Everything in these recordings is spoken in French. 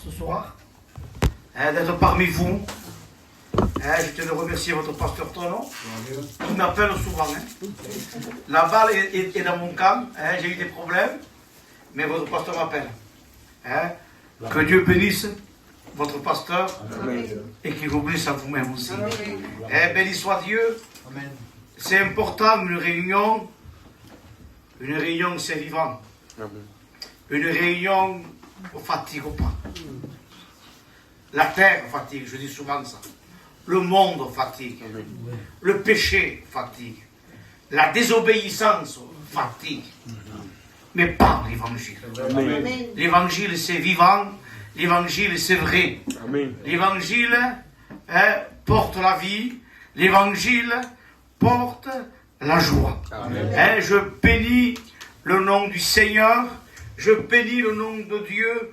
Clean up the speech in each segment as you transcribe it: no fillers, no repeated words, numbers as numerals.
Ce soir, d'être parmi vous. Je tiens à remercier votre pasteur Tono, qui m'appelle souvent. La balle est dans mon camp, j'ai eu des problèmes, mais votre pasteur m'appelle. Que Dieu bénisse votre pasteur. Amen. Et qu'il vous bénisse à vous-même aussi. Béni soit Dieu. Amen. C'est important, une réunion c'est vivant. Amen. Une réunion ne fatigue pas. La terre fatigue, je dis souvent ça. Le monde fatigue. Amen. Le péché fatigue. La désobéissance fatigue. Mais pas l'évangile. L'évangile c'est vivant. L'évangile c'est vrai. Amen. L'évangile porte la vie. L'évangile porte la joie. Je bénis le nom du Seigneur. Je bénis le nom de Dieu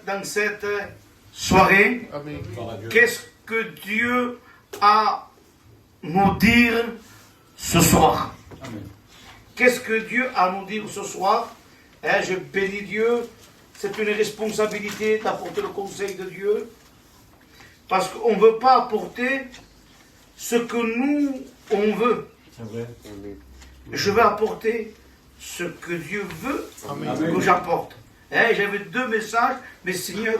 dans cette soirée. Amen. Qu'est-ce que Dieu a à nous dire ce soir? Amen. Qu'est-ce que Dieu a à nous dire ce soir? Je bénis Dieu. C'est une responsabilité d'apporter le conseil de Dieu. Parce qu'on ne veut pas apporter ce que nous, on veut. C'est vrai. Je vais apporter ce que Dieu veut. Amen. Que j'apporte. J'avais deux messages, mais Seigneur,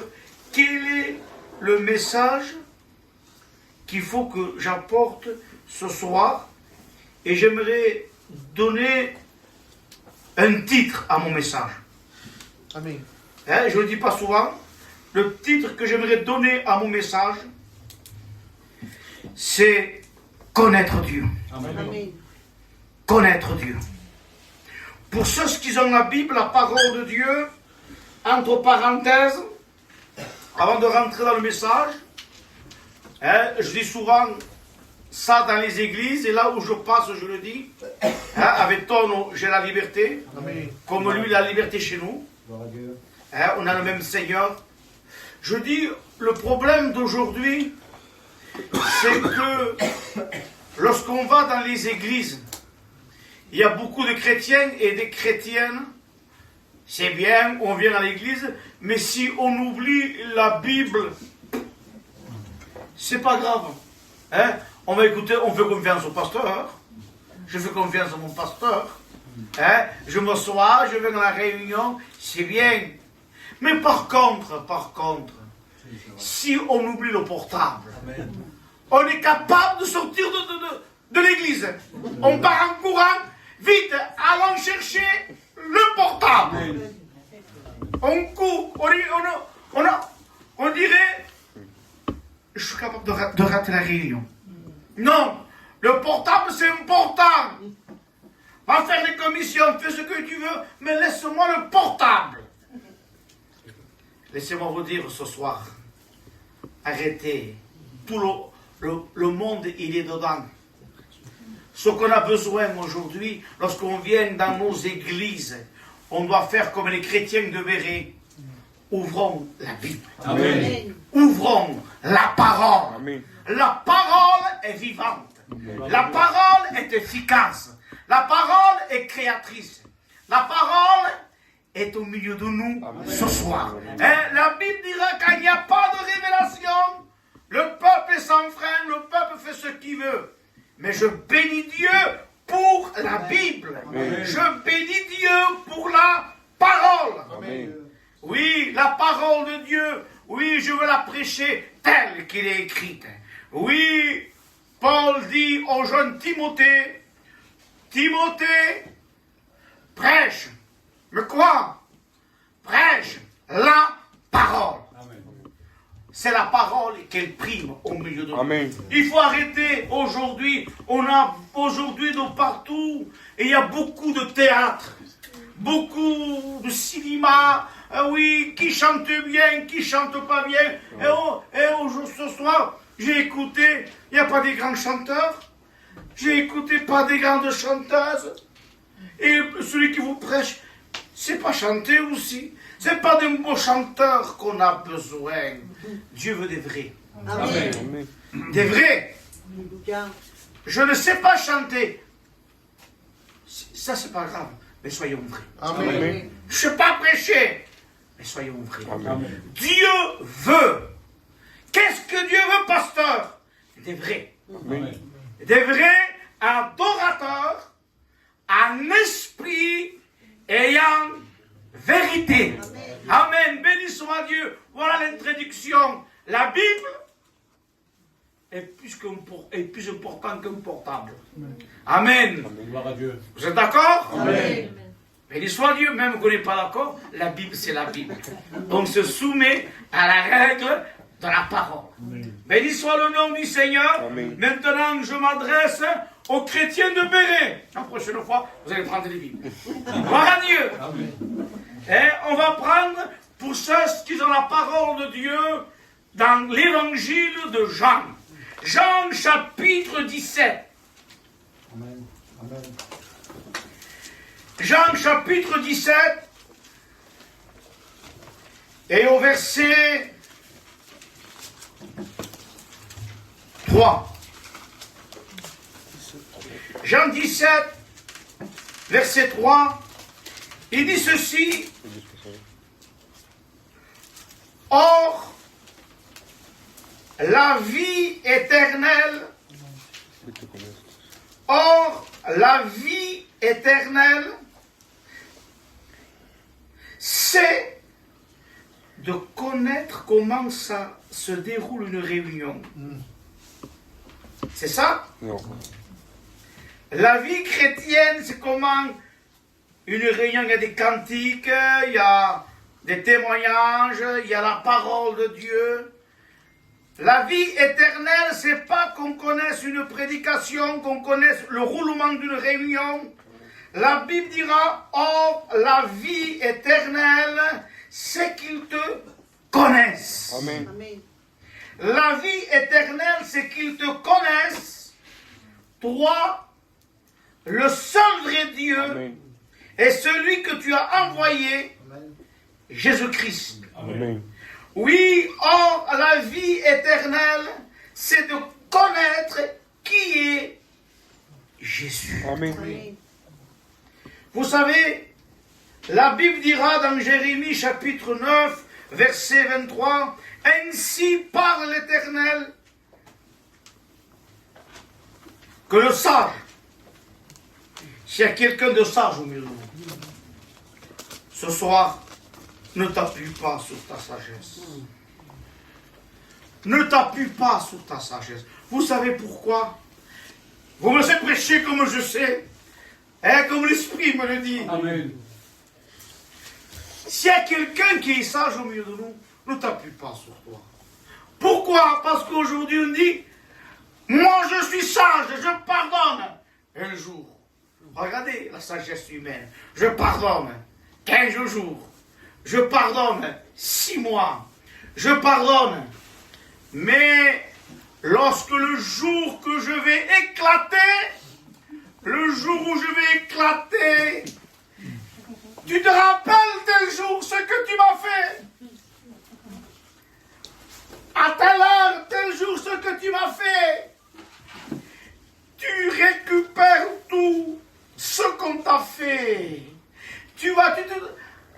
quel est le message qu'il faut que j'apporte ce soir? Et j'aimerais donner un titre à mon message. Amen. Je ne le dis pas souvent. Le titre que j'aimerais donner à mon message, c'est connaître Dieu. Amen. Connaître Dieu. Pour ceux qui ont la Bible, la parole de Dieu, entre parenthèses, avant de rentrer dans le message, je dis souvent ça dans les églises, et là où je passe, je le dis, avec Tono, j'ai la liberté, Amen. Comme lui, la liberté chez nous. On a le même Seigneur. Je dis, le problème d'aujourd'hui, c'est que lorsqu'on va dans les églises, il y a beaucoup de chrétiens et des chrétiennes. C'est bien, on vient à l'église, mais si on oublie la Bible, c'est pas grave. On va écouter, on fait confiance au pasteur. Je fais confiance à mon pasteur. Je m'assois, je vais dans la réunion, c'est bien. Mais par contre, si on oublie le portable, amen, on est capable de sortir de l'église. On part en courant, vite, allons chercher le portable. Amen. On court, on dirait, je suis capable de rater la réunion. Non, le portable c'est important. Va faire des commissions, fais ce que tu veux, mais laisse-moi le portable. Laissez-moi vous dire ce soir, arrêtez. Tout le monde, il est dedans. Ce qu'on a besoin aujourd'hui, lorsqu'on vient dans nos églises, on doit faire comme les chrétiens de Béret. Ouvrons la Bible. Amen. Ouvrons la parole. Amen. La parole est vivante. Amen. La parole est efficace. La parole est créatrice. La parole est au milieu de nous. Amen. Ce soir. La Bible dira qu'il n'y a pas de révélation. Le peuple est sans frein. Le peuple fait ce qu'il veut. Mais je bénis Dieu pour la Bible. Amen. Je bénis Dieu pour la parole. Amen. Oui, la parole de Dieu. Oui, je veux la prêcher telle qu'elle est écrite. Oui, Paul dit au jeune Timothée, Timothée, prêche. Mais quoi? Prêche la parole. Amen. C'est la parole qu'elle prime au milieu de nous. Amen. Il faut arrêter aujourd'hui. On a aujourd'hui de partout. Et il y a beaucoup de théâtre. Beaucoup de cinéma. Oui, qui chante bien, qui chante pas bien. Ce soir, j'ai écouté, il n'y a pas des grands chanteurs. J'ai écouté pas des grandes chanteuses. Et celui qui vous prêche, c'est pas chanter aussi. C'est pas des beaux chanteurs qu'on a besoin. Dieu veut des vrais. Amen. Des vrais. Je ne sais pas chanter. Ça, c'est pas grave. Mais soyons vrais. Amen. Je ne sais pas prêcher. Mais soyons vrais. Amen. Dieu veut. Qu'est-ce que Dieu veut, pasteur? Des vrais. Amen. Des vrais adorateurs, en esprit ayant vérité. Amen. Béni soit Dieu. Voilà l'introduction. La Bible est plus important qu'un portable. Amen. Gloire à Dieu. Vous êtes d'accord? Amen. Béni soit Dieu, même qu'on n'est pas d'accord, la Bible c'est la Bible. On se soumet à la règle de la parole. Béni soit le nom du Seigneur. Amen. Maintenant, je m'adresse aux chrétiens de Béret. La prochaine fois, vous allez prendre les Bibles. Gloire à Dieu. Amen. Et on va prendre pour ceux qui ont la parole de Dieu dans l'évangile de Jean. Jean chapitre 17. Amen. Amen. Jean chapitre 17 et au verset 3. Jean 17, verset 3, il dit ceci. Or, la vie éternelle, c'est de connaître comment ça se déroule une réunion. C'est ça? Non. La vie chrétienne, c'est comment une réunion, il y a des cantiques, il y a des témoignages, il y a la parole de Dieu. La vie éternelle, c'est pas qu'on connaisse une prédication, qu'on connaisse le roulement d'une réunion. La Bible dira, or, la vie éternelle, c'est qu'ils te connaissent. Amen. La vie éternelle, c'est qu'ils te connaissent, toi, le seul vrai Dieu, Amen. et celui que tu as envoyé, Jésus-Christ. Amen. Oui, or, la vie éternelle, c'est de connaître qui est Jésus. Amen. Vous savez, la Bible dira dans Jérémie chapitre 9, verset 23, « Ainsi parle l'Éternel, que le sage, s'il y a quelqu'un de sage au milieu de nous, ce soir, ne t'appuie pas sur ta sagesse. Ne t'appuie pas sur ta sagesse. Vous savez pourquoi? Vous me laissez prêcher comme je sais, et comme l'Esprit me le dit. Amen. S'il y a quelqu'un qui est sage au milieu de nous, ne t'appuie pas sur toi. Pourquoi? Parce qu'aujourd'hui on dit, moi je suis sage, je pardonne. Un jour, regardez la sagesse humaine, je pardonne 15 jours, je pardonne 6 mois, je pardonne. Mais lorsque le jour que je vais éclater, le jour où je vais éclater, tu te rappelles tel jour ce que tu m'as fait? À telle heure, tel jour ce que tu m'as fait? Tu récupères tout ce qu'on t'a fait.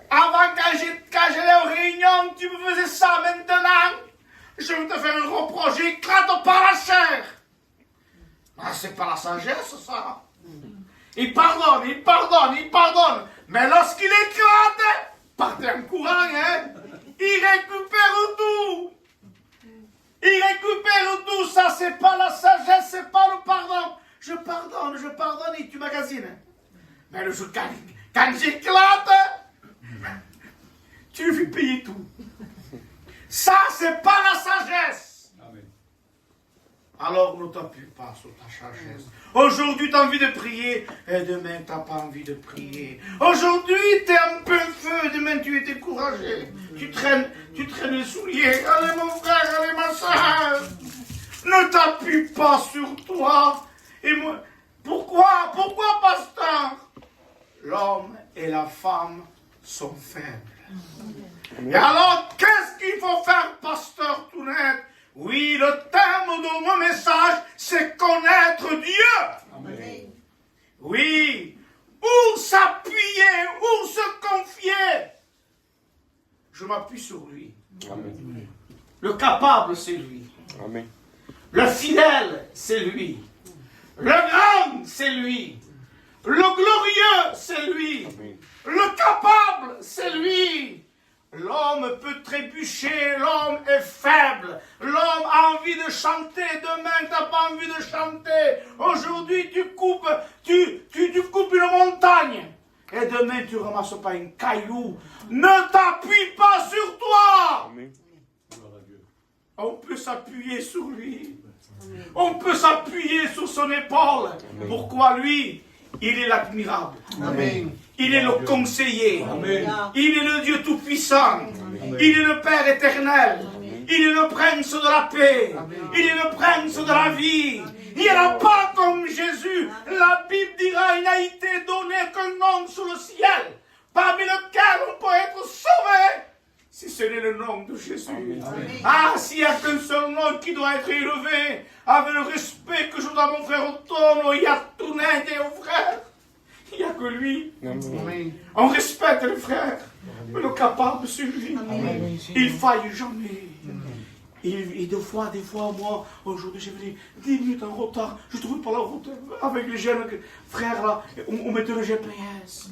Avant quand j'allais aux réunions, tu me faisais ça. Maintenant, je vais te faire un reproche, j'éclate par la chair. Ah, c'est pas la sagesse, ça. Il pardonne, il pardonne, il pardonne. Mais lorsqu'il éclate, partez en courant, hein, il récupère tout. Il récupère tout. Ça, c'est pas la sagesse, c'est pas le pardon. Je pardonne et tu magasines. Mais le jour quand j'éclate, tu lui fais payer tout. Ça, c'est pas la sagesse. Amen. Alors ne t'appuie pas sur ta sagesse. Aujourd'hui, tu as envie de prier, et demain, tu n'as pas envie de prier. Aujourd'hui, tu es un peu feu, demain, tu es découragé. Tu traînes les souliers. Allez, mon frère, allez, ma soeur. Ne t'appuie pas sur toi. Et moi, pourquoi, pasteur? L'homme et la femme sont faibles. Et alors, qu'est-ce qu'il faut faire, pasteur tout net? Oui, le thème de mon message, c'est connaître Dieu. Amen. Oui, où s'appuyer, où se confier. Le capable, c'est lui. Amen. Le fidèle, c'est lui. Le grand, c'est lui. Le glorieux, c'est lui. Amen. Le capable, c'est lui. L'homme peut trébucher, l'homme est faible. L'homme a envie de chanter, demain tu n'as pas envie de chanter. Aujourd'hui tu coupes une montagne. Et demain tu ne ramasses pas un caillou. Ne t'appuie pas sur toi. Amen. On peut s'appuyer sur lui. On peut s'appuyer sur son épaule. Amen. Pourquoi lui? Il est l'admirable. Amen. Il est le conseiller. Amen. Il est le Dieu tout-puissant. Il est le Père éternel. Il est le prince de la paix. Il est le prince de la vie. Il n'y en a pas comme Jésus. La Bible dira, il n'a été donné qu'un nom sous le ciel, parmi lequel on peut être sauvé, si ce n'est le nom de Jésus. Ah, s'il n'y a qu'un seul nom qui doit être élevé, avec le respect que je dois à mon frère Otono, il y a tout net et au frère. Il n'y a que lui. Amen. On respecte le frère, mais le capable, c'est lui. Il ne faille jamais. Et des fois, moi, aujourd'hui, j'ai venu 10 minutes en retard. Je ne trouve pas la route avec les jeunes frères là. On mettait le GPS.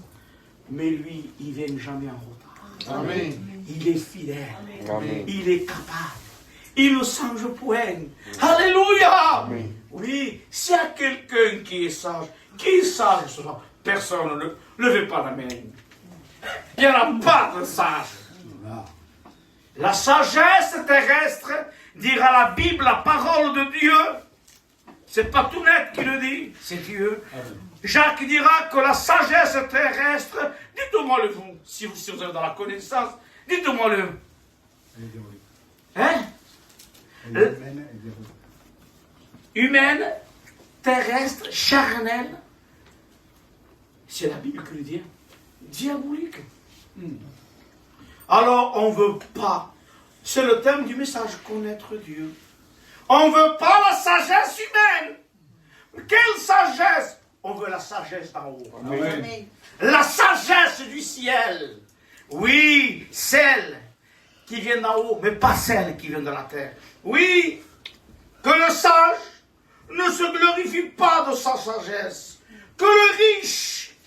Mais lui, il ne vient jamais en retard. Amen. Il est fidèle. Amen. Il est capable. Il ne change point. Alléluia. Amen. Oui, s'il y a quelqu'un qui est sage ce soir, personne ne levez pas la main. Il n'y en a pas de sage. La sagesse terrestre, dira la Bible, la parole de Dieu, c'est pas tout net qui le dit, c'est Dieu. Jacques dira que la sagesse terrestre, dites-moi le vous, si vous êtes dans la connaissance, dites-moi le. Hein? Humaine, terrestre, charnelle, c'est la Bible qui le dit, diabolique. Alors on ne veut pas, c'est le thème du message, connaître Dieu. On ne veut pas la sagesse humaine. Quelle sagesse? On veut la sagesse d'en haut. Amen. La sagesse du ciel. Oui, celle qui vient d'en haut, mais pas celle qui vient de la terre. Oui, que le sage ne se glorifie pas de sa sagesse. Que le riche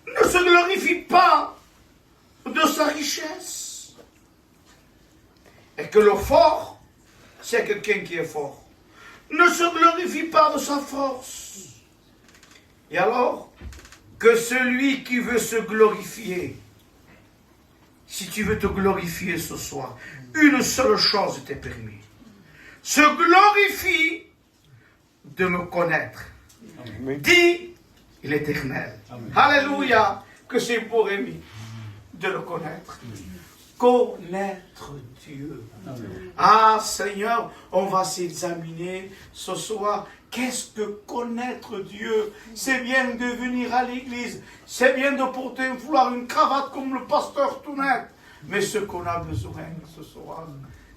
ne se glorifie pas de sa richesse. Et que le fort, c'est quelqu'un qui est fort, ne se glorifie pas de sa force. Et alors, que celui qui veut se glorifier, si tu veux te glorifier ce soir, une seule chose t'est permis. Se glorifie de me connaître. Amen. Dit l'Éternel. Alléluia, que c'est pour Rémi de le connaître. Connaître Dieu. Ah Seigneur, on va s'examiner ce soir. Qu'est-ce que connaître Dieu? C'est bien de venir à l'église, c'est bien de porter un foulard, une cravate comme le pasteur tout net. Mais ce qu'on a besoin ce soir,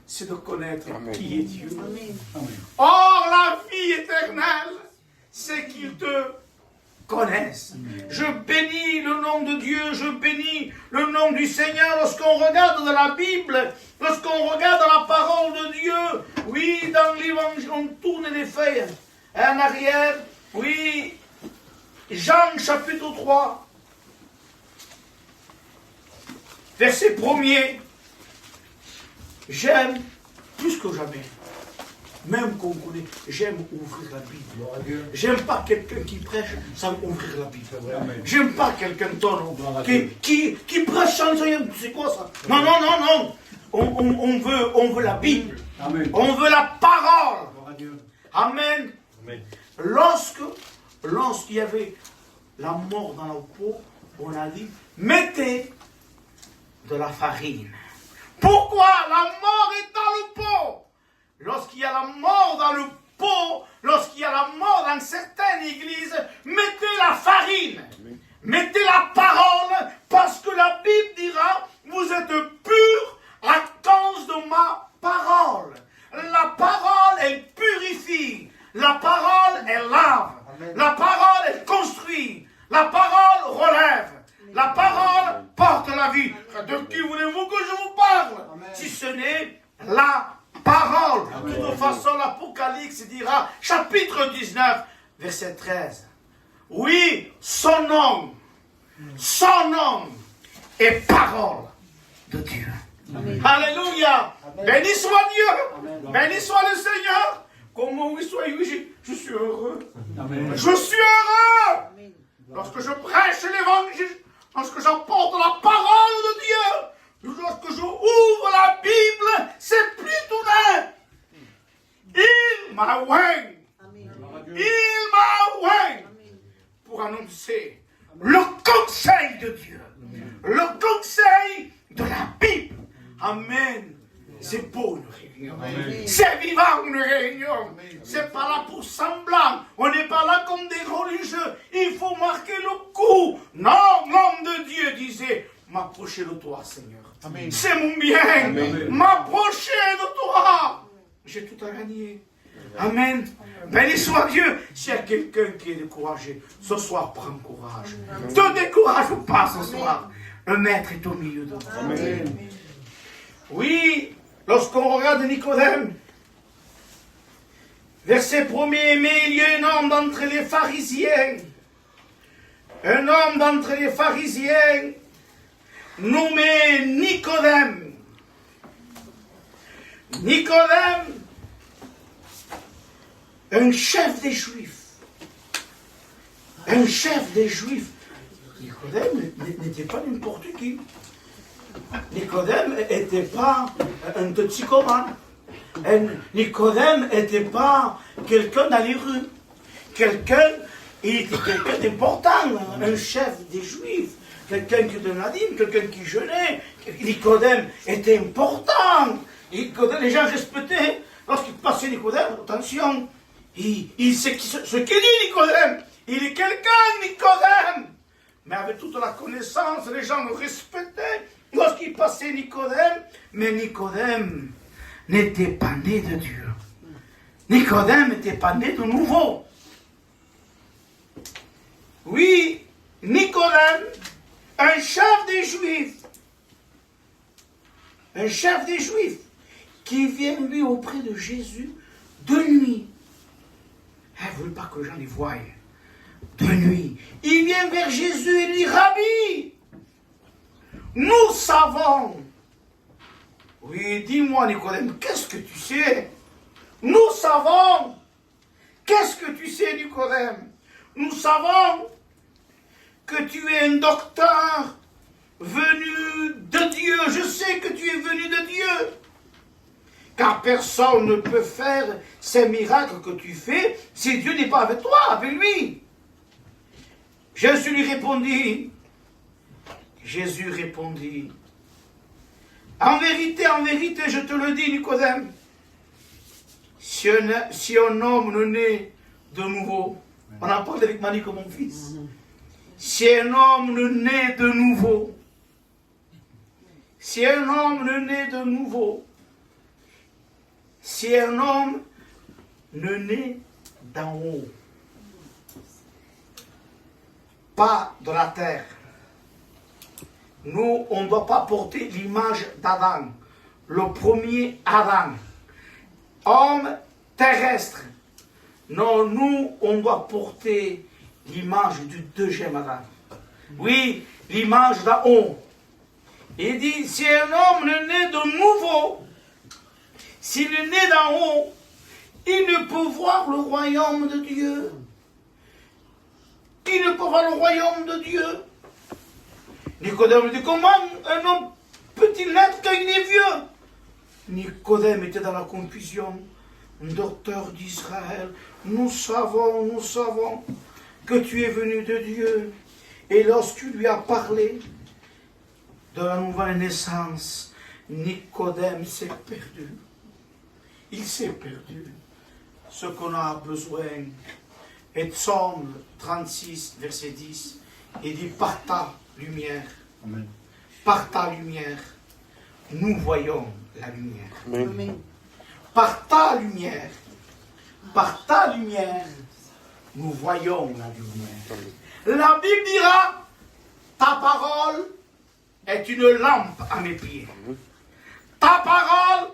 c'est de connaître qui est Dieu. Or, la vie éternelle, c'est qu'il te connaissent. Je bénis le nom de Dieu, je bénis le nom du Seigneur lorsqu'on regarde dans la Bible, lorsqu'on regarde dans la parole de Dieu. Oui, dans l'évangile, on tourne les feuilles en arrière. Oui, Jean chapitre 3, verset 1er. J'aime plus que jamais. Même qu'on connaît, j'aime ouvrir la Bible. J'aime pas quelqu'un qui prêche sans ouvrir la Bible. J'aime pas quelqu'un qui prêche sans rien. C'est quoi ça? Non, non, non, non. On veut la Bible. Amen. On veut la parole. Amen. Lorsqu'il y avait la mort dans la peau, on a dit, mettez de la farine. Pourquoi? La mort est dans le pot. Lorsqu'il y a la mort dans le pot, lorsqu'il y a la mort dans certaines églises, mettez la farine, mettez la parole, parce que la Bible dira, vous êtes purs à cause de ma parole. La parole, elle purifie. La parole, elle lave. La parole, elle construit. La parole relève. La parole porte la vie. De qui voulez-vous que je vous parle? Si ce n'est est la parole. De toute façon, l'Apocalypse dira, chapitre 19, verset 13. Oui, son nom est parole de Dieu. Amen. Alléluia. Béni soit Dieu. Amen. Béni soit le Seigneur. Comment oui soit je suis heureux. Amen. Je suis heureux. Amen. Lorsque je prêche l'évangile, lorsque j'apporte la parole de Dieu, lorsque je ouvre la Bible, c'est plus tout neuf. Il m'a oint. Il m'a oint pour annoncer le conseil de Dieu. Le conseil de la Bible. Amen. C'est beau une réunion. C'est vivant une réunion. C'est pas là pour semblant. On n'est pas là comme des religieux. Il faut marquer le coup. Non, l'homme de Dieu disait, m'approcher de toi, Seigneur. Amen. C'est mon bien. M'approcher de toi. J'ai tout à gagner. Amen. Béni soit Dieu. S'il y a quelqu'un qui est découragé, ce soir, prends courage. Ne te décourage pas ce soir. Le maître est au milieu de toi. Amen. Oui, lorsqu'on regarde Nicodème, verset 1er, mais il y a un homme d'entre les pharisiens, nommé Nicodème. Nicodème, un chef des Juifs. Un chef des Juifs. Nicodème n'était pas n'importe qui. Nicodème n'était pas un toxicomane. Nicodème n'était pas quelqu'un dans les rues. Il était quelqu'un d'important, un chef des Juifs, quelqu'un qui était nadine, quelqu'un qui jeûnait. Nicodème était important. Les gens respectaient. Lorsqu'il passait Nicodème, attention, il sait ce qu'il dit Nicodème. Il est quelqu'un, Nicodème. Mais avec toute la connaissance, les gens le respectaient. Lorsqu'il passait Nicodème, mais Nicodème n'était pas né de Dieu. Nicodème n'était pas né de nouveau. Oui, Nicodème, un chef des Juifs, qui vient lui auprès de Jésus de nuit. Il ne voulait pas que les gens les voient. De nuit. Il vient vers Jésus et lui dit, Rabbi, nous savons. Oui, dis-moi Nicodème, qu'est-ce que tu sais? Nous savons. Qu'est-ce que tu sais Nicodème? Nous savons que tu es un docteur venu de Dieu. Je sais que tu es venu de Dieu. Car personne ne peut faire ces miracles que tu fais si Dieu n'est pas avec toi, avec lui. Jésus répondit, en vérité, je te le dis, Nicodème, si un homme ne naît de nouveau, on en parle avec Mani comme mon fils, si un homme ne naît de nouveau, si un homme ne naît d'en haut, pas de la terre. Nous, on ne doit pas porter l'image d'Adam, le premier Adam, homme terrestre. Non, nous, on doit porter l'image du deuxième Adam. Oui, l'image d'en haut. Il dit, si un homme ne naît de nouveau, s'il est né d'en haut, il ne peut voir le royaume de Dieu. Il ne peut voir le royaume de Dieu. Nicodème dit, comment un homme peut-il naître quand il est vieux? Nicodème était dans la confusion. Docteur d'Israël, nous savons que tu es venu de Dieu. Et lorsque tu lui as parlé de la nouvelle naissance, Nicodème s'est perdu. Il s'est perdu. Ce qu'on a besoin. Et Psaume 36, verset 10, il dit, par ta lumière, Amen. Par ta lumière, nous voyons la lumière. Amen. Par ta lumière, nous voyons la lumière. La Bible dira, ta parole est une lampe à mes pieds. Ta parole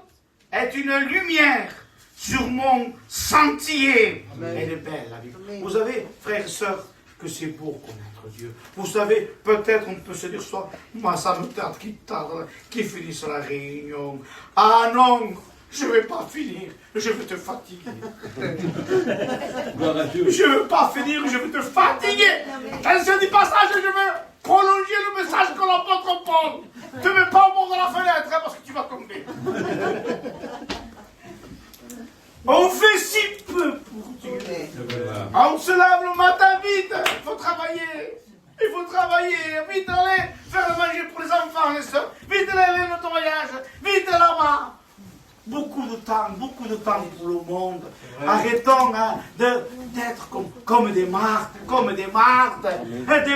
est une lumière sur mon sentier. Amen. Elle est belle, la Bible. Amen. Vous savez, frères et sœurs, que c'est beau connaître Dieu. Vous savez, peut-être on peut se dire, soit, moi ça me tarde qu'il finisse la réunion. Ah non, je ne vais pas finir, je vais te fatiguer. Gloire à Dieu. Je ne veux pas finir, je vais te fatiguer. Dans ce passage, je veux prolonger le message que l'apôtre Paul. Ne mets pas au bord de la fenêtre hein, parce que tu vas tomber. On fait si peu pour Dieu. On se lève le matin vite, il faut travailler. Il faut travailler, vite aller faire le manger pour les enfants, les soeurs. Vite aller à notre voyage, vite là-bas. Beaucoup de temps pour le monde. Arrêtons hein, d'être comme des martes, Des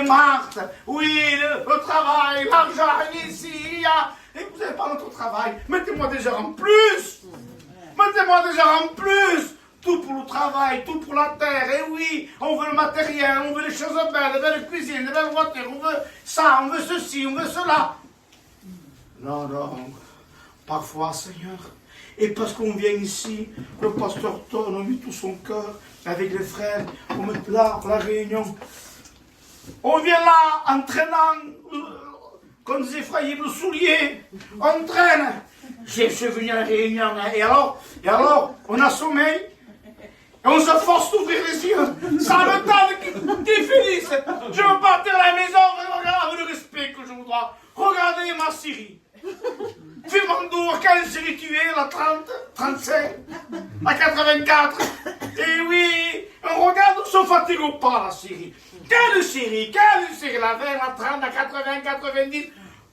martes. Oui, le travail, l'argent, ici, il y a. Et vous n'avez pas notre travail. Mettez-moi des heures en plus. Tout pour le travail, tout pour la terre. Et oui, on veut le matériel, on veut les choses belles, de belles cuisines, de belles voitures, on veut ça, on veut ceci, on veut cela. Non. Parfois, Seigneur. Et parce qu'on vient ici, le pasteur Ton a mis tout son cœur avec les frères pour mettre là, la réunion. On vient là, entraînant, comme disait Ephraïm, le soulier. On traîne. Je suis venu à la réunion, hein. Et alors, on a sommeil. Et on se force d'ouvrir les yeux. Ça me tarde qu'ils finissent. Je veux partir à la maison, regarde le respect que je vous dois. Regardez ma Syrie. Fimandour, quelle série tu es, la 30, 35, la 84. Et oui, on regarde, on se fatigue pas la Syrie. Quelle série, la 20, la 30, la 80, 90.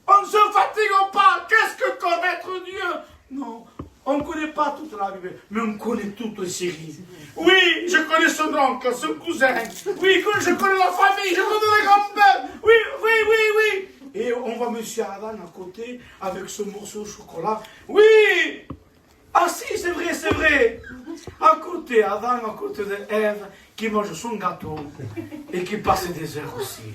On ne se fatigue pas. Qu'est-ce que connaître Dieu? Non, on ne connaît pas toute la Bible, mais on connaît toutes les séries. Oui, je connais son oncle, son cousin. Oui, je connais la famille, je connais les grands-pères. Oui. Et on voit M. Adam à côté, avec ce morceau de chocolat. Oui! Ah si, c'est vrai. À côté Adam, à côté de Ève, qui mange son gâteau et qui passe des heures aussi.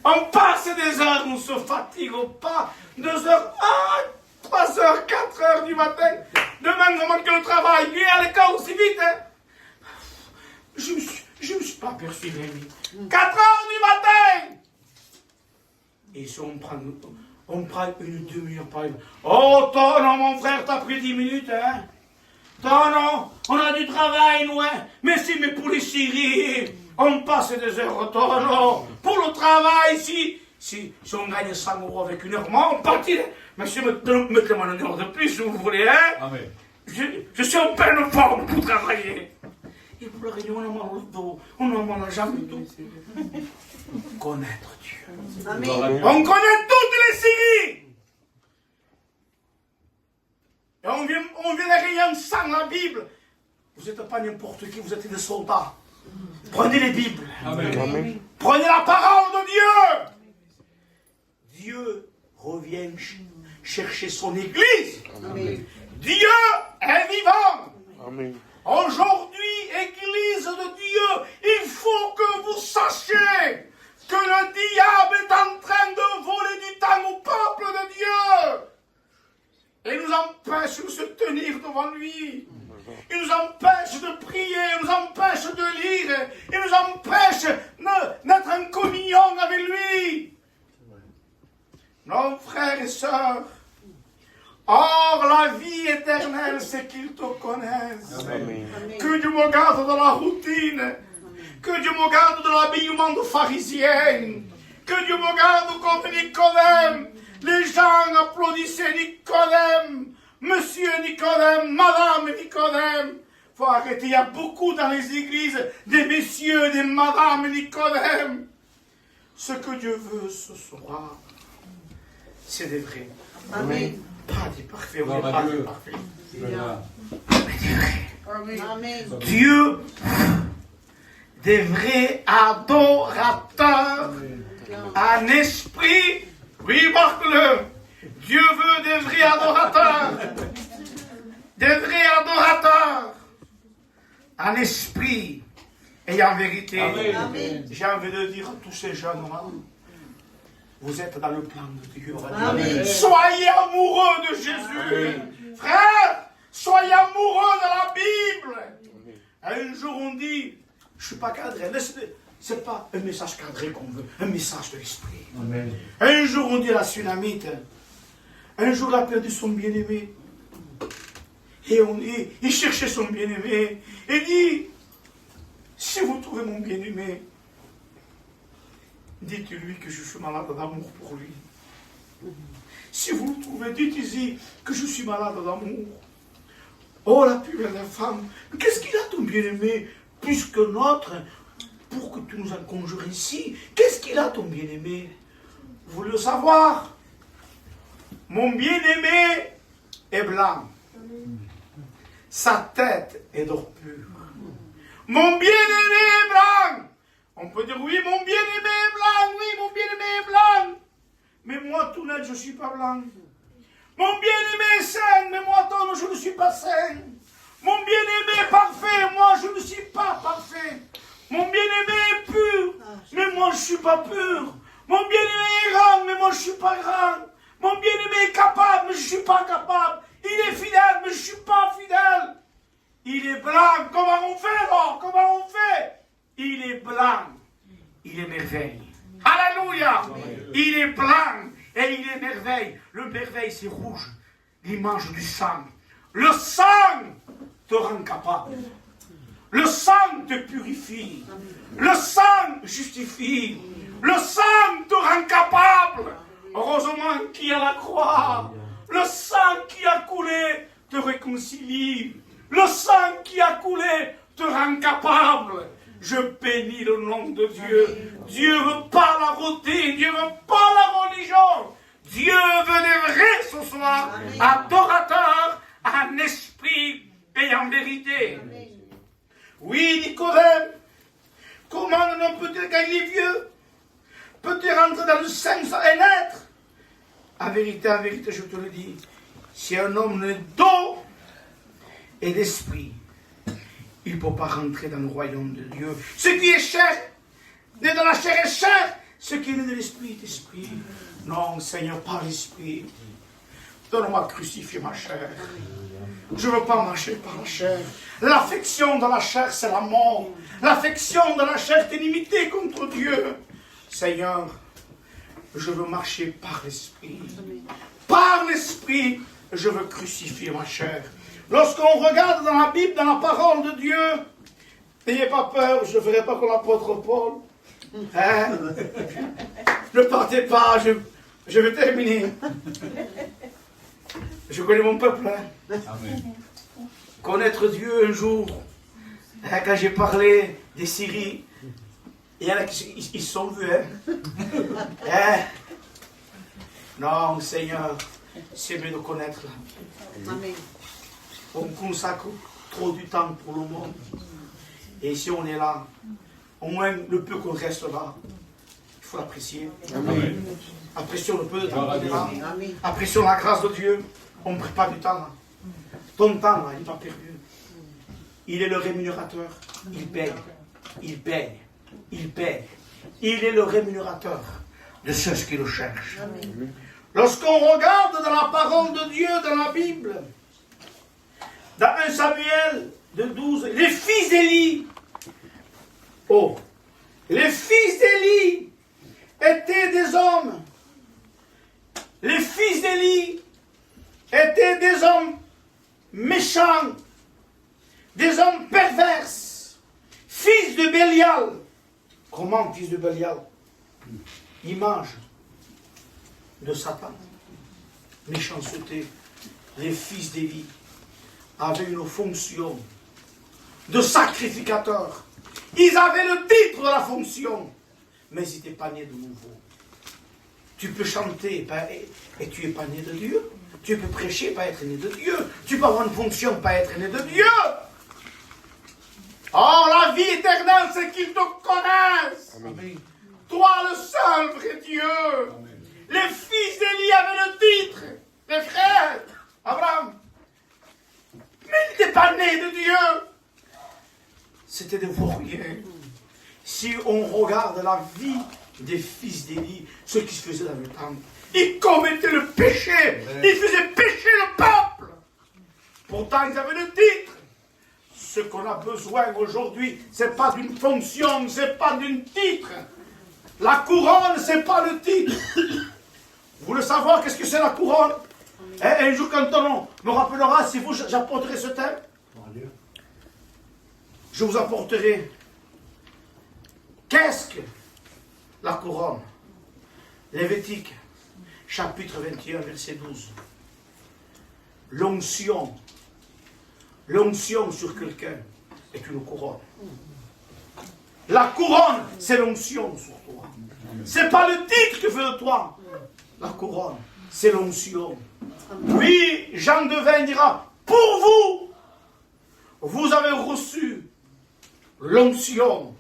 On passe des heures, on ne se fatigue pas. 2 heures, 3 heures, 4 heures du matin. Demain, on manque le travail. Lui à l'école aussi vite. Hein. Je ne me suis pas aperçu, Rémi. 4 heures du matin. Et si on prend une demi-heure par exemple. Oh, non, mon frère, t'as pris 10 minutes, hein? Non, on a du travail, nous, hein? Mais pour les Syries, on passe des heures, non. Pour le travail, si on gagne 100 € avec 1 heure, moi, on partit. Monsieur, mettez-moi 1 heure de plus, si vous voulez, hein? Amen. Je suis en pleine forme pour travailler. Et pour la réunion, on a mal au dos, on a mal à la jambe et tout. Connaître Dieu. Amen. On connaît toutes les séries. Et on vient les réunions sans la Bible. Vous n'êtes pas n'importe qui, vous êtes des soldats. Prenez les Bibles. Amen. Prenez la parole de Dieu. Dieu revient chercher son Église. Amen. Dieu est vivant. Amen. Aujourd'hui, Église de Dieu, il faut que vous sachiez que le diable est en train de voler du temps au peuple de Dieu. Et nous empêche de se tenir devant lui. Il nous empêche de prier, il nous empêche de lire, il nous empêche d'être en communion avec lui. Non, frères et sœurs, or la vie éternelle, c'est qu'ils te connaissent. Amen. Que Dieu me garde de la routine. Que Dieu me garde de l'habillement de pharisien. Que Dieu me garde comme Nicodème. Les gens applaudissaient Nicodème. Monsieur Nicodème, Madame Nicodème. Faut arrêter, il y a beaucoup dans les églises des messieurs, des Madame Nicodème. Ce que Dieu veut ce soir, c'est des vrais. Amen. Pas des parfaits, Gloire à pas Dieu. des parfaits. Voilà. Amen. Dieu, des vrais adorateurs, en esprit, oui, marque-le. Dieu veut des vrais adorateurs, en esprit et en vérité. Amen. Amen. J'ai envie de dire à tous ces jeunes, vous êtes dans le plan de Dieu. Amen. Soyez amoureux de Jésus. Frère, soyez amoureux de la Bible. Un jour on dit, je ne suis pas cadré. Ce n'est pas un message cadré qu'on veut, un message de l'esprit. Amen. Un jour on dit à la Sunamite, un jour il a perdu son bien-aimé. Et il cherchait son bien-aimé. Il dit, si vous trouvez mon bien-aimé, dites-lui que je suis malade d'amour pour lui. Si vous le trouvez, dites-lui que je suis malade d'amour. Oh, la plus belle des femmes, qu'est-ce qu'il a ton bien-aimé plus que notre pour que tu nous en conjures ici? Qu'est-ce qu'il a ton bien-aimé? Vous voulez le savoir? Mon bien-aimé est blanc. Sa tête est d'or pur. Mon bien-aimé est blanc. On peut dire oui, mon bien-aimé est blanc, oui, mon bien-aimé est blanc. Mais moi, tout net, je ne suis pas blanc. Mon bien-aimé est sain, mais moi, non, je ne suis pas sain. Mon bien-aimé est parfait, moi, je ne suis pas parfait. Mon bien-aimé est pur, mais moi, je ne suis pas pur. Mon bien-aimé est grand, mais moi, je ne suis pas grand. Mon bien-aimé est capable, mais je ne suis pas capable. Il est fidèle, mais je ne suis pas fidèle. Il est blanc, comment on fait alors? Comment on fait? Il est blanc, il est merveille. Alléluia! Il est blanc et il est merveille. Le merveille, c'est rouge, l'image du sang. Le sang te rend capable. Le sang te purifie. Le sang justifie. Le sang te rend capable. Heureusement qu'il y a la croix. Le sang qui a coulé te réconcilie. Le sang qui a coulé te rend capable. Je bénis le nom de Dieu. Dieu ne veut pas la routine. Dieu ne veut pas la religion. Dieu veut des vrais ce soir. Adorateurs en esprit et en vérité. Oui, Nicodème. Comment un homme peut-il gagner vieux? Peut-il rentrer dans le sein sans naître? En vérité, je te le dis, si un homme n'est d'eau et d'esprit, il ne peut pas rentrer dans le royaume de Dieu. Ce qui est chair, né de la chair est chair. Ce qui est né de l'esprit est esprit. Non, Seigneur, pas l'esprit. Donne-moi de crucifier ma chair. Je ne veux pas marcher par la chair. L'affection de la chair, c'est la mort. L'affection de la chair est inimité contre Dieu. Seigneur, je veux marcher par l'esprit. Par l'esprit, je veux crucifier ma chair. Lorsqu'on regarde dans la Bible, dans la parole de Dieu, n'ayez pas peur, je ne ferai pas comme l'apôtre Paul. Hein? Ne partez pas, je vais terminer. Je connais mon peuple. Hein? Amen. Connaître Dieu un jour, hein, quand j'ai parlé des Syries, il y en a qui ils sont vus. Hein? Hein? Non, Seigneur, c'est mieux de connaître la Bible. On consacre trop du temps pour le monde. Et si on est là, au moins le peu qu'on reste là, il faut l'apprécier. Apprécions le peu de temps qu'on est là. Apprécions la grâce de Dieu. On ne perd pas du temps là. Ton temps là, il n'est pas perdu. Il est le rémunérateur. Il paye. Il paye. Il paye. Il est le rémunérateur de ceux qui le cherchent. Lorsqu'on regarde dans la parole de Dieu, dans la Bible, dans 1 Samuel de 12, les fils d'Élie, les fils d'Élie étaient des hommes. Les fils d'Élie étaient des hommes méchants, des hommes pervers, fils de Bélial. Comment fils de Bélial? Image de Satan, méchanceté. Les fils d'Élie avaient une fonction de sacrificateur. Ils avaient le titre de la fonction, mais ils n'étaient pas nés de nouveau. Tu peux chanter et tu n'es pas né de Dieu. Tu peux prêcher, pas être né de Dieu. Tu peux avoir une fonction, pas être né de Dieu. Oh, la vie éternelle, c'est qu'ils te connaissent. Amen. Toi, le seul vrai Dieu. Amen. Les fils d'Élie avaient le titre. Les frères, Abraham. Mais ils n'étaient pas nés de Dieu. C'était des vauriens. Si on regarde la vie des fils d'Élie, ce qui se faisait dans le temple. Ils commettaient le péché. Ils faisaient pécher le peuple. Pourtant, ils avaient le titre. Ce qu'on a besoin aujourd'hui, ce n'est pas d'une fonction, ce n'est pas d'un titre. La couronne, ce n'est pas le titre. Vous voulez savoir qu'est-ce que c'est la couronne? Un jour, quand on me rappellera, si vous, j'apporterai ce thème, je vous apporterai. Qu'est-ce que la couronne? Lévitique, chapitre 21, verset 12. L'onction sur quelqu'un est une couronne. La couronne, c'est l'onction sur toi. Ce n'est pas le titre que fait de toi. La couronne, c'est l'onction. Oui, Jean de Vin dira, pour vous, vous avez reçu l'onction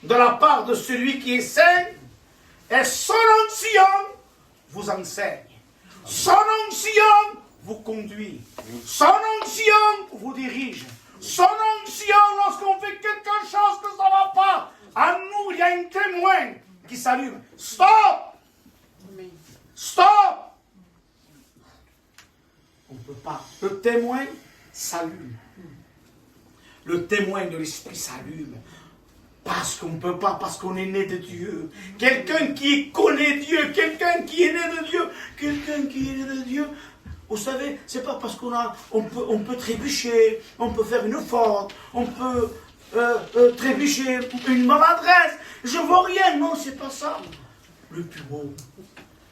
de la part de celui qui est saint, et son onction vous enseigne. Son onction vous conduit. Son onction vous dirige. Son onction, lorsqu'on fait quelque chose que ça ne va pas, à nous, il y a un témoin qui s'allume. Stop! Stop! On ne peut pas. Le témoin s'allume. Le témoin de l'esprit s'allume. Parce qu'on ne peut pas, parce qu'on est né de Dieu. Quelqu'un qui connaît Dieu, quelqu'un qui est né de Dieu, quelqu'un qui est né de Dieu. Vous savez, c'est pas parce on peut trébucher, on peut faire une faute, on peut trébucher une maladresse. Je vois rien, non, c'est pas ça. Le plus beau,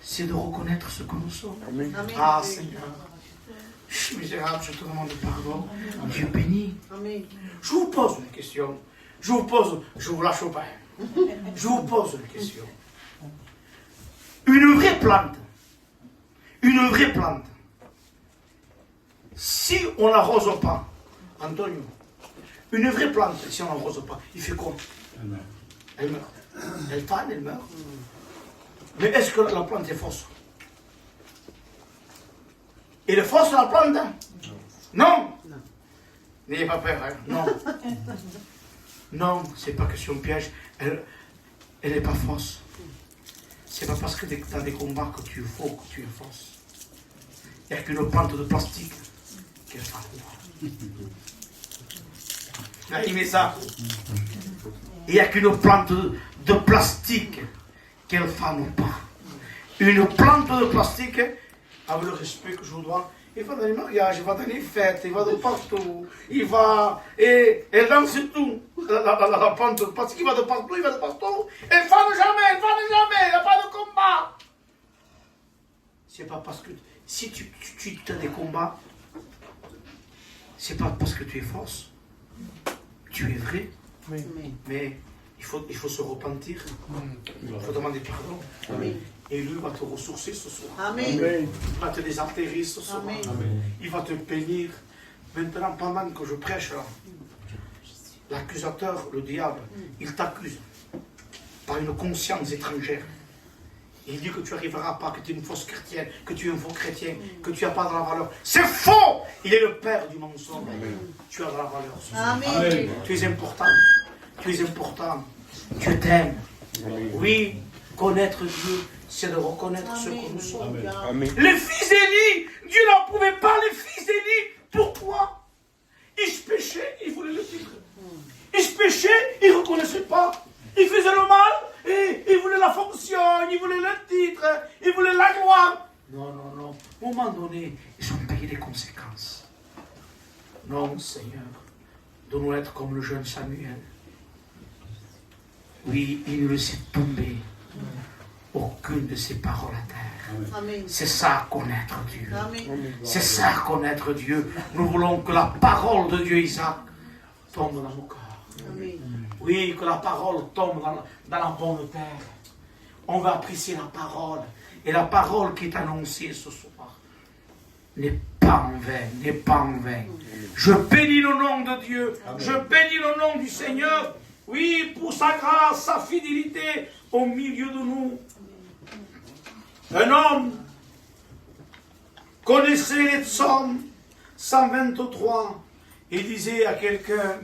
c'est de reconnaître ce que nous sommes. Amen. Ah Seigneur, je suis misérable, je te demande pardon. Dieu béni. Amen. Je vous pose une question. Je vous lâche pas. Je vous pose une question. Une vraie plante, si on n'arrose pas, Antonio, une vraie plante, si on n'arrose pas, il fait quoi? Elle meurt. Elle fane, elle meurt. Mais est-ce que la plante est fausse? Elle est fausse la plante? Non. N'ayez pas peur, hein? Non. Non, c'est pas question de piège. Elle n'est pas fausse. C'est pas parce que dans des combats que tu es faux, que tu es fausse. Il n'y a qu'une plante de plastique qu'elle fait quoi. Ah, il met ça. Il n'y a qu'une plante de plastique qu'elle fane pas. Une plante de plastique, avec le respect que je vous dois, il va dans les mariages, il va dans les fêtes, il va de partout, il va, et elle danse tout. La plante de plastique, il va de partout, elle fane jamais, il n'y a pas de combat. C'est pas parce que, si tu as des combats, c'est pas parce que tu es fausse, tu es vrai, oui. Mais il faut se repentir, il faut demander pardon. Oui. Et lui va te ressourcer ce soir. Amen. Il va te désaltérer ce soir. Amen. Il va te bénir. Maintenant, pendant que je prêche, l'accusateur, le diable, il t'accuse par une conscience étrangère. Il dit que tu n'arriveras pas, que tu es une fausse chrétienne, que tu es un faux chrétien, que tu n'as pas de la valeur. C'est faux! Il est le père du mensonge. Amen. Tu as de la valeur. Amen. Tu es important. Tu es important. Dieu t'aime. Oui, connaître Dieu, c'est de reconnaître ce que nous sommes. Amen. Les fils d'Élie, Dieu n'approuvait pas les fils d'Élie. Pourquoi? Ils péchaient, ils voulaient le titre. Ils péchaient, ils ne reconnaissaient pas. Ils faisaient le mal, et ils voulaient la fonction, ils voulaient le titre, ils voulaient la gloire. Non. À un moment donné, ils ont payé les conséquences. Non, Seigneur, donne-nous être comme le jeune Samuel. Oui, il ne laissait tomber aucune de ses paroles à terre. Amen. C'est ça, connaître Dieu. Amen. C'est ça, connaître Dieu. Nous voulons que la parole de Dieu, Isaac, tombe dans nos cœurs. Amen. Oui, que la parole tombe dans la bonne terre. On va apprécier la parole. Et la parole qui est annoncée ce soir n'est pas en vain, n'est pas en vain. Je bénis le nom de Dieu. Amen. Je bénis le nom du Seigneur. Oui, pour sa grâce, sa fidélité au milieu de nous. Un homme connaissait les psaumes 123 et disait à quelqu'un,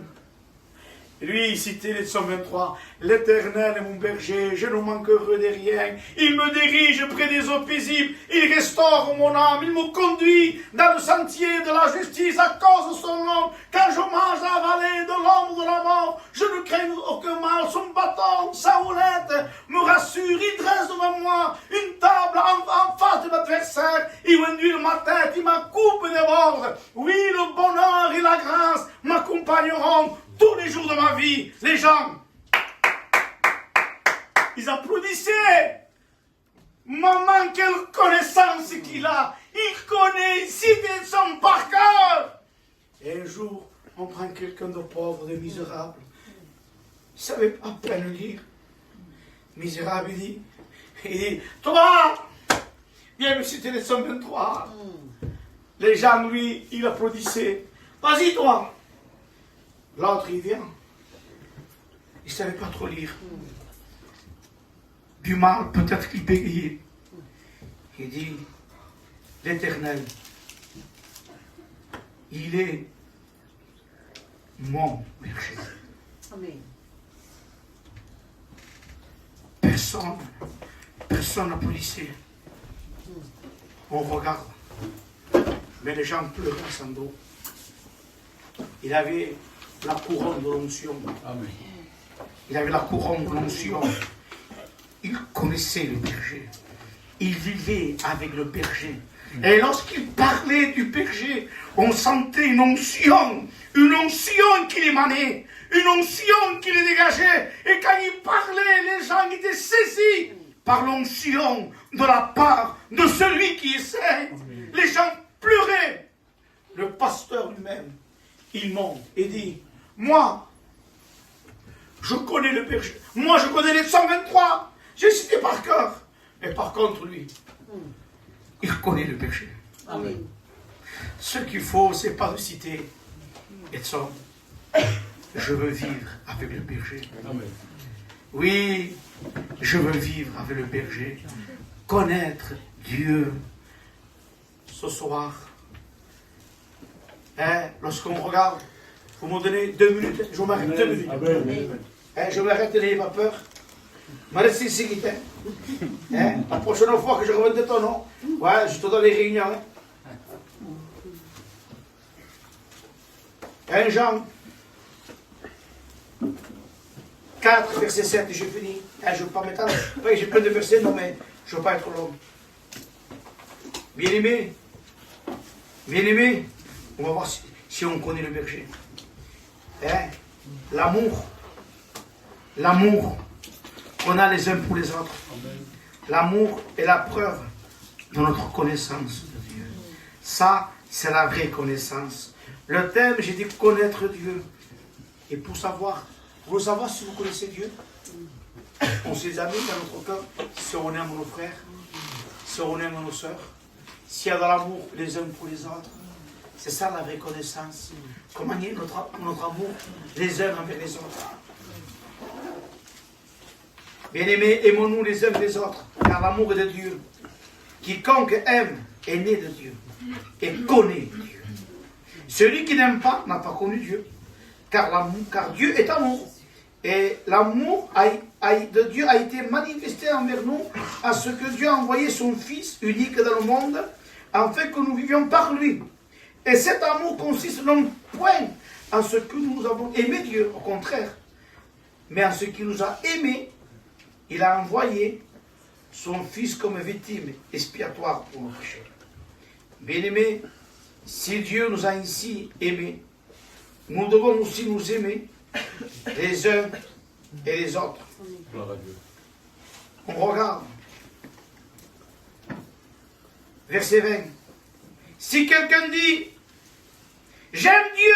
Lui, il citait les psaumes 23. L'Éternel est mon berger, je ne manquerai de rien. Il me dirige près des eaux paisibles. Il restaure mon âme. Il me conduit dans le sentier de la justice à cause de son nom. Quand je marche dans la vallée de l'ombre de la mort, je ne crains aucun mal. Son bâton, sa roulette me rassure. Il dresse devant moi une table en face de l'adversaire. Il conduit ma tête, il ma coupe déborde. Oui, le bonheur et la grâce m'accompagneront tous les jours de ma vie. Les gens, ils applaudissaient. Maman, quelle connaissance qu'il a. Il connaît, il cite son par cœur. Et un jour, on prend quelqu'un de pauvre, de misérable. Il ne savait à peine lire. Misérable, il dit, toi, viens me citer les psaumes 23. Les gens, lui, il applaudissait. Vas-y, toi. L'autre, il vient. Il ne savait pas trop lire. Du mal, peut-être qu'il bégayait. Il dit, l'Éternel, il est mon berger. Amen. Personne n'applaudissait. On regarde. Mais les gens pleuraient à son dos. Il avait la couronne de l'onction. Amen. Il avait la couronne de l'onction. Il connaissait le berger. Il vivait avec le berger. Et lorsqu'il parlait du berger, on sentait une onction qui l'émanait, une onction qui le dégageait. Et quand il parlait, les gens étaient saisis par l'onction de la part de celui qui essaie. Les gens pleuraient. Le pasteur lui-même, il monte et dit, moi, je connais le berger. Moi, je connais les 123. J'ai cité par cœur. Mais par contre, lui, il connaît le berger. Amen. Ce qu'il faut, c'est pas de citer les psaumes. Je veux vivre avec le berger. Amen. Oui, je veux vivre avec le berger. Connaître Dieu. Ce soir, lorsqu'on regarde, vous me donnez 2 minutes. Je m'arrête 2 minutes. Amen. Je m'arrête, n'ayez pas peur. Je reste ici, la prochaine fois que je reviens de ton nom, ouais, je te donne les réunions. 1 Jean 4, verset 7, j'ai fini. Je ne veux pas m'étendre. J'ai plein de versets, non, mais je ne veux pas être long. Bien-aimé, on va voir si on connaît le berger. L'amour qu'on a les uns pour les autres. L'amour est la preuve de notre connaissance de Dieu. Ça, c'est la vraie connaissance. Le thème, j'ai dit connaître Dieu. Et pour savoir, vous savoir si vous connaissez Dieu, on s'examine dans notre cœur si on aime nos frères, si on aime nos sœurs, s'il y a de l'amour les uns pour les autres. C'est ça la vraie connaissance. Comment est notre amour les uns envers les autres. Bien-aimés, aimons-nous les uns les autres, car l'amour est de Dieu. Quiconque aime est né de Dieu et connaît Dieu. Celui qui n'aime pas n'a pas connu Dieu, car Dieu est amour. Et l'amour de Dieu a été manifesté envers nous, à ce que Dieu a envoyé son Fils unique dans le monde, afin que nous vivions par lui. Et cet amour consiste non point en ce que nous avons aimé Dieu, au contraire, mais en ce qu'il nous a aimés. Il a envoyé son Fils comme victime expiatoire pour nos péchés. Bien-aimés, si Dieu nous a ainsi aimés, nous devons aussi nous aimer les uns et les autres. Gloire à Dieu. On regarde. Verset 20. Si quelqu'un dit, j'aime Dieu,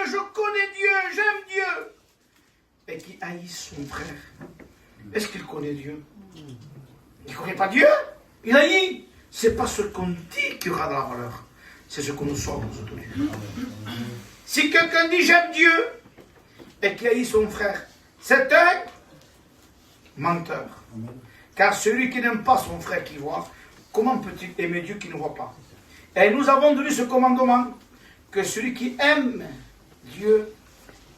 je connais Dieu, j'aime Dieu, et qui haït son frère, est-ce qu'il connaît Dieu? Il ne connaît pas Dieu. Il haït. Ce n'est pas ce qu'on dit qui aura de la valeur. C'est ce que nous sommes aujourd'hui. Si quelqu'un dit j'aime Dieu et qui haït son frère, c'est un menteur. Car celui qui n'aime pas son frère qui voit, comment peut-il aimer Dieu qui ne voit pas? Et nous avons donné ce commandement, que celui qui aime Dieu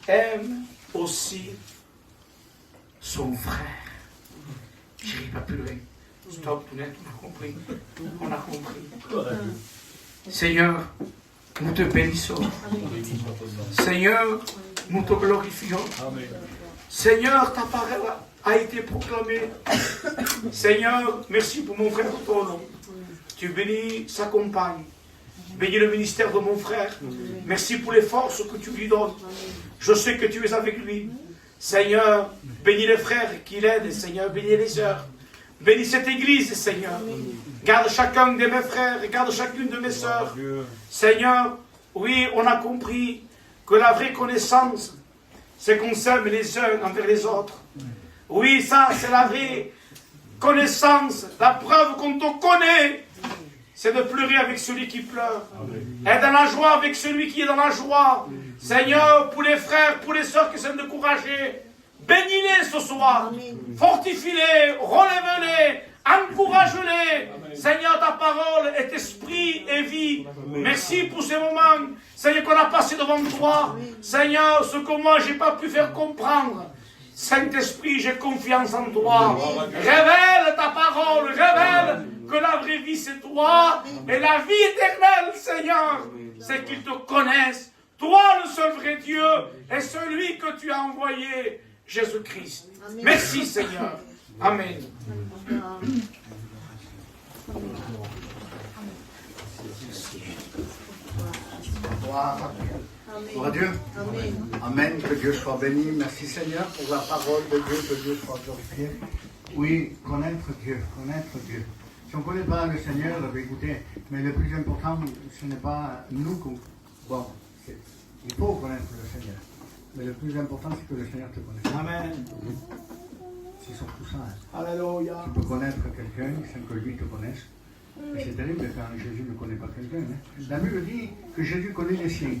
aime aussi son frère. Je n'irai pas plus loin. Stop, on a compris. On a compris. Seigneur, nous te bénissons. Seigneur, nous te glorifions. Seigneur, ta parole a été proclamée. Seigneur, merci pour mon frère Tono. Tu bénis sa compagne. Bénis le ministère de mon frère. Merci pour les forces que tu lui donnes. Je sais que tu es avec lui. Seigneur, bénis les frères qui l'aident. Seigneur, bénis les sœurs. Bénis cette église, Seigneur. Garde chacun de mes frères et garde chacune de mes sœurs. Seigneur, oui, on a compris que la vraie connaissance, c'est qu'on s'aime les uns envers les autres. Oui, ça, c'est la vraie connaissance. La preuve qu'on te connaît, c'est de pleurer avec celui qui pleure. Et dans la joie avec celui qui est dans la joie. Seigneur, pour les frères, pour les sœurs qui sont découragés, bénis-les ce soir. Fortifie-les, relève-les, encourage-les. Seigneur, ta parole est esprit et vie. Merci pour ces moments, Seigneur, qu'on a passé devant toi. Seigneur, ce que moi, je n'ai pas pu faire comprendre. Saint-Esprit, j'ai confiance en toi. Révèle ta parole, révèle que la vraie vie, c'est toi. Et la vie éternelle, Seigneur, c'est qu'ils te connaissent. Toi, le seul vrai Dieu, et celui que tu as envoyé, Jésus-Christ. Merci, Seigneur. Amen. Gloire à Dieu. Amen. Que Dieu soit béni. Merci Seigneur pour la parole de Dieu, que Dieu soit glorifié. Oui, connaître Dieu, connaître Dieu. Si on ne connaît pas le Seigneur, écoutez, mais le plus important, ce n'est pas nous. Bon, il faut connaître le Seigneur. Mais le plus important, c'est que le Seigneur te connaisse. Amen. C'est surtout ça. Hein. Alléluia. Tu peux connaître quelqu'un sans que lui te connaisse. Et c'est terrible quand Jésus ne connaît pas quelqu'un. Hein. La Bible dit que Jésus connaît les siens.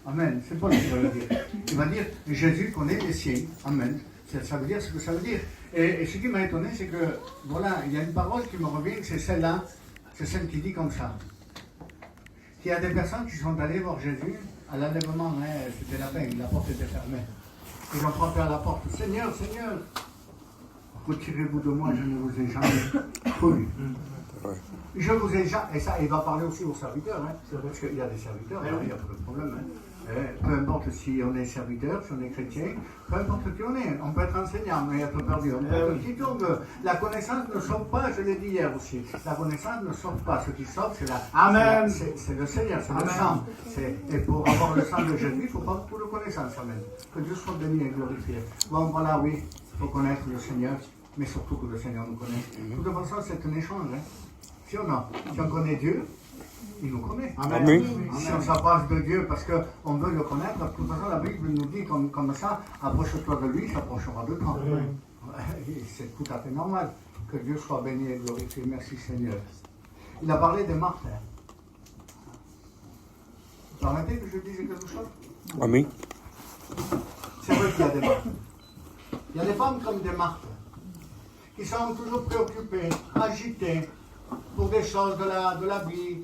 Amen. C'est pas ce qu'il va le dire. Il va dire Jésus connaît les siens. Amen. Ça veut dire ce que ça veut dire. Et ce qui m'a étonné, c'est que, voilà, il y a une parole qui me revient, c'est celle-là. C'est celle qui dit comme ça. Il y a des personnes qui sont allées voir Jésus à l'enlèvement. Hein, c'était la peine, la porte était fermée. Ils ont frappé à la porte. Seigneur, Seigneur, retirez-vous de moi, je ne vous ai jamais connu. Je vous ai jamais. Et ça, il va parler aussi aux serviteurs, hein, parce qu'il y a des serviteurs, il n'y a pas de problème. Hein. Peu importe si on est serviteur, si on est chrétien, peu importe qui on est, on peut être enseignant, mais être perdu, on peut être qui on veut. La connaissance ne sauve pas, je l'ai dit hier aussi. La connaissance ne sauve pas. Ce qui sauve, c'est la. Amen. C'est le Seigneur, c'est le sang. Et pour avoir le sang de Jésus, il ne faut pas beaucoup de connaissance. Amen. Que Dieu soit béni et glorifié. Bon, voilà, oui, il faut connaître le Seigneur, mais surtout que le Seigneur nous connaisse. De toute façon, c'est un échange. Hein. Si on connaît Dieu, il nous connaît. Amen. Amen. Si on s'approche de Dieu parce qu'on veut le connaître, de toute façon, la Bible nous dit comme ça, approche-toi de lui, il s'approchera de toi. C'est tout à fait normal. Que Dieu soit béni et glorifié. Merci Seigneur. Il a parlé des martyrs. Vous permettez que je dise quelque chose? Amen. C'est vrai qu'il y a des martyrs. Il y a des femmes comme des martyrs qui sont toujours préoccupées, agitées, pour des choses de la vie,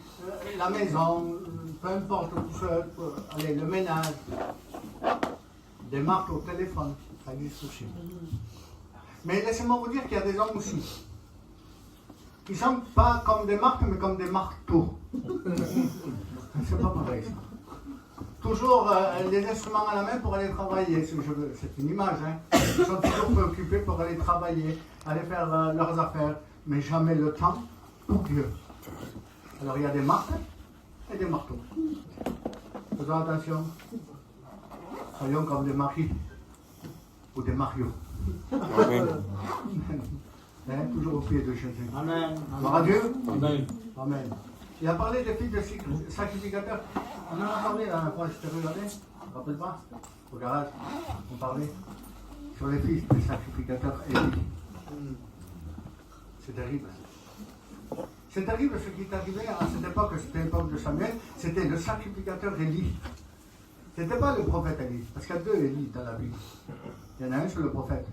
la maison, peu importe tout ça, allez, le ménage. Des marques au téléphone, ça existe aussi. Mais laissez-moi vous dire qu'il y a des hommes aussi, qui ne sont pas comme des marques, mais comme des marteaux. C'est pas pareil ça. Toujours les instruments à la main pour aller travailler, c'est une image, hein. Ils sont toujours préoccupés pour aller travailler, aller faire leurs affaires, mais jamais le temps pour Dieu. Alors il y a des marques et des marteaux. Faisons attention. Soyons comme des maris ou des marios. Amen. Hein, toujours au pied de Jésus. Amen. Gloire à Dieu. Amen. Amen. Il a parlé des fils de sacrificateurs. On en a parlé la dernière fois, je t'ai regardé. Tu ne te rappelles pas? Au garage, on parlait sur les fils des sacrificateurs Élie. C'est terrible. C'est terrible ce qui est arrivé à cette époque, c'était l'époque de Samuel, c'était le sacrificateur Élie. C'était pas le prophète Élie, parce qu'il y a deux Élie dans la Bible. Il y en a un, c'est le prophète.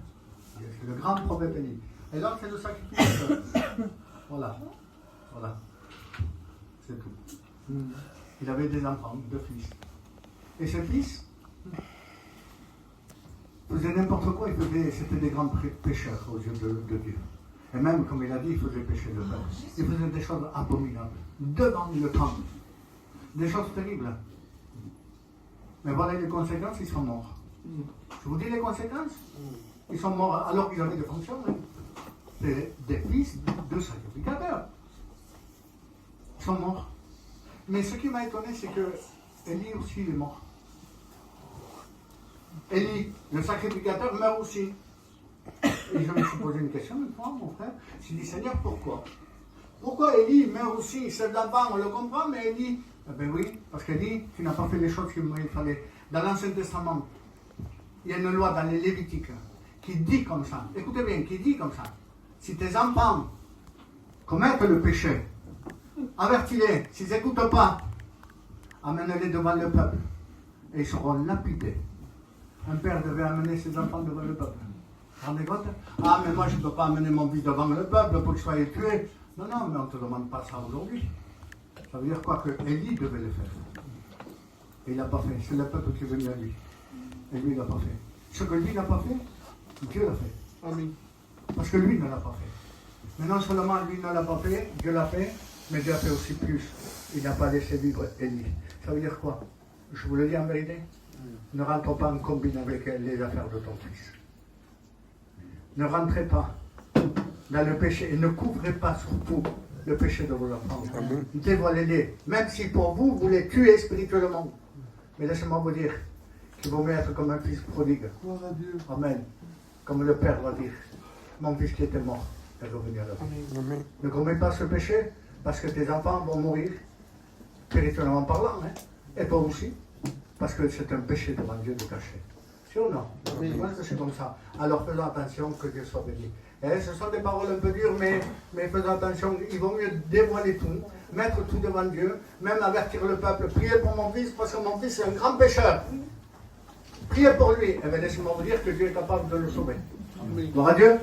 C'est le grand prophète Élie. Et l'autre, c'est le sacrificateur. Voilà. Voilà. C'est tout. Il avait des enfants, deux fils. Et ces fils, faisaient n'importe quoi, c'était des grands pécheurs aux yeux de Dieu. Et même, comme il a dit, ils faisaient pécher le peuple. Ils faisaient des choses abominables devant le temple. Des choses terribles. Mais voilà les conséquences, ils sont morts. Je vous dis les conséquences? Ils sont morts alors qu'ils avaient des fonctions. Hein. C'est des fils de sacrificateurs. Ils sont morts. Mais ce qui m'a étonné, c'est que Élie aussi est mort. Élie, le sacrificateur, meurt aussi. Et je me suis posé une question une fois, mon frère. Je me suis dit, Seigneur, pourquoi? Pourquoi Élie meurt aussi? Chef d'enfant, on le comprend, mais Élie... Eh bien oui, parce qu'Élie, tu n'as pas fait les choses qu'il fallait. Dans l'Ancien Testament, il y a une loi dans les Lévitiques qui dit comme ça. Écoutez bien, qui dit comme ça. Si tes enfants commettent le péché, avertis-les. S'ils n'écoutent pas, amène-les devant le peuple. Et ils seront lapidés. Un père devait amener ses enfants devant le peuple. Vous vous rendez compte? Ah, mais moi je ne peux pas amener mon fils devant le peuple pour qu'il soit tué. Non, non, mais on ne te demande pas ça aujourd'hui. Ça veut dire quoi? Que Élie devait le faire. Et il n'a pas fait. C'est le peuple qui est venu à lui. Et lui, il n'a pas fait. Ce que lui n'a pas fait, Dieu l'a fait. Amen. Parce que lui ne l'a pas fait. Mais non seulement lui ne l'a pas fait, Dieu l'a fait, mais Dieu a fait aussi plus. Il n'a pas laissé vivre Élie. Ça veut dire quoi? Je vous le dis en vérité. Ne rentre pas en combine avec les affaires de ton fils. Ne rentrez pas dans le péché et ne couvrez pas surtout le péché de vos enfants. Dévoilez-les, même si pour vous, vous les tuez spirituellement. Mais laissez-moi vous dire qu'il vaut mieux être comme un fils prodigue. Amen. Comme le Père va dire, mon fils qui était mort est revenu à la vie. Ne commets pas ce péché, parce que tes enfants vont mourir, spirituellement parlant, hein, et toi aussi, parce que c'est un péché devant Dieu de cacher. Si ou non? Je pense que c'est comme ça. Alors faisons attention, que Dieu soit béni. Et ce sont des paroles un peu dures, mais faisons attention, il vaut mieux dévoiler tout, mettre tout devant Dieu, même avertir le peuple, priez pour mon fils, parce que mon fils est un grand pécheur. Priez pour lui. Eh bien, laissez-moi vous dire que Dieu est capable de le sauver. Gloire à Dieu.